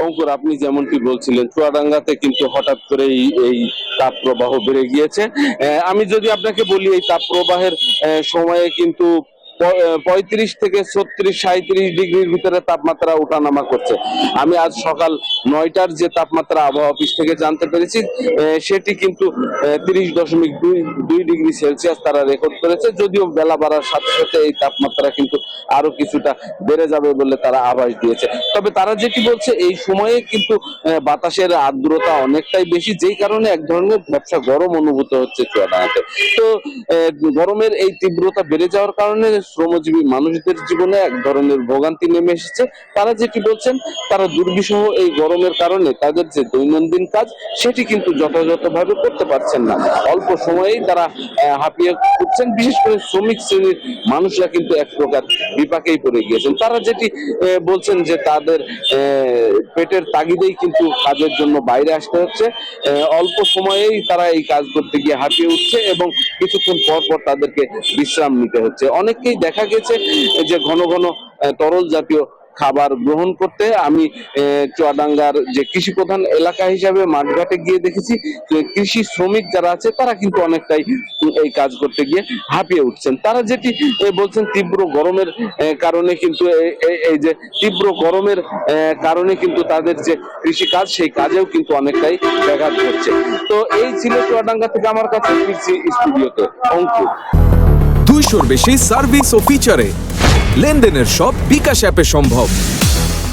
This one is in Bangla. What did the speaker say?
অঙ্কুর, আপনি যেমনটি বলছিলেন, চুয়াডাঙ্গাতে কিন্তু হঠাৎ করে এই তাপ প্রবাহ বেড়ে গিয়েছে। আমি যদি আপনাকে বলি, এই তাপ প্রবাহের সময়ে কিন্তু 35 থেকে 36-37 ডিগ্রির ভিতরে তাপমাত্রা ওঠানামা করছে। আমি আজ সকাল 9টার যে তাপমাত্রা আবহাওয়া অফিস থেকে জানতে পেরেছি, সেটি কিন্তু 30.2 ডিগ্রি সেলসিয়াস তারা রেকর্ড করেছে। যদিও বেলা বাড়ার সাথে সাথে এই তাপমাত্রা কিন্তু আরো কিছুটা বেড়ে যাবে বলে তারা আভাস দিয়েছে। তবে তারা যেটি বলছে, এই সময়ে কিন্তু বাতাসের আর্দ্রতা অনেকটাই বেশি, যেই কারণে এক ধরনের ব্যবসা গরম অনুভূত হচ্ছে চুয়াডাঙ্গাতে। তো গরমের এই তীব্রতা বেড়ে যাওয়ার কারণে শ্রমজীবী মানুষদের জীবনে এক ধরনের ভোগান্তি নেমে এসেছে। তারা যেটি বলছেন, তারা দুর্বিষহ এই গরমের কারণে তাদের যে দৈনন্দিন কাজ, সেটি কিন্তু যথাযথভাবে করতে পারছেন না। অল্প সময়েই তারা হাঁপিয়ে উঠছেন। বিশেষ করে শ্রমিক শ্রেণীর মানুষরা কিন্তু এক প্রকার বিপাকেই পড়ে গিয়েছেন। তারা যেটি বলছেন যে তাদের পেটের তাগিদেই কিন্তু কাজের জন্য বাইরে আসতে হচ্ছে। অল্প সময়েই তারা এই কাজ করতে গিয়ে হাঁপিয়ে উঠছে এবং কিছুক্ষণ পর পর তাদেরকে বিশ্রাম নিতে হচ্ছে। অনেককেই দেখা গেছে যে ঘন ঘন তরল জাতীয় খাবার গ্রহণ করতে। আমি চুয়াডাঙ্গার যে কৃষি প্রধান এলাকা হিসাবে মাঠঘাটে গিয়ে দেখেছি যে কৃষি শ্রমিক যারা আছে তারা কিন্তু অনেকটাই এই কাজ করতে গিয়ে হাঁপিয়ে উঠছেন। তারা যেটি বলছেন, তীব্র গরমের কারণে কিন্তু এই যে তীব্র গরমের কারণে কিন্তু তাদের যে কৃষি কাজ, সেই কাজেও কিন্তু অনেকটাই ব্যাঘাত ঘটছে। তো এই ছিল চুয়াডাঙ্গা থেকে আমার কাছে ফিরছি স্টুডিওতে। অঙ্কুর। 200-র বেশি সার্ভিস ও ফিচারে লেনদেনের সব বিকাশ অ্যাপে সম্ভব।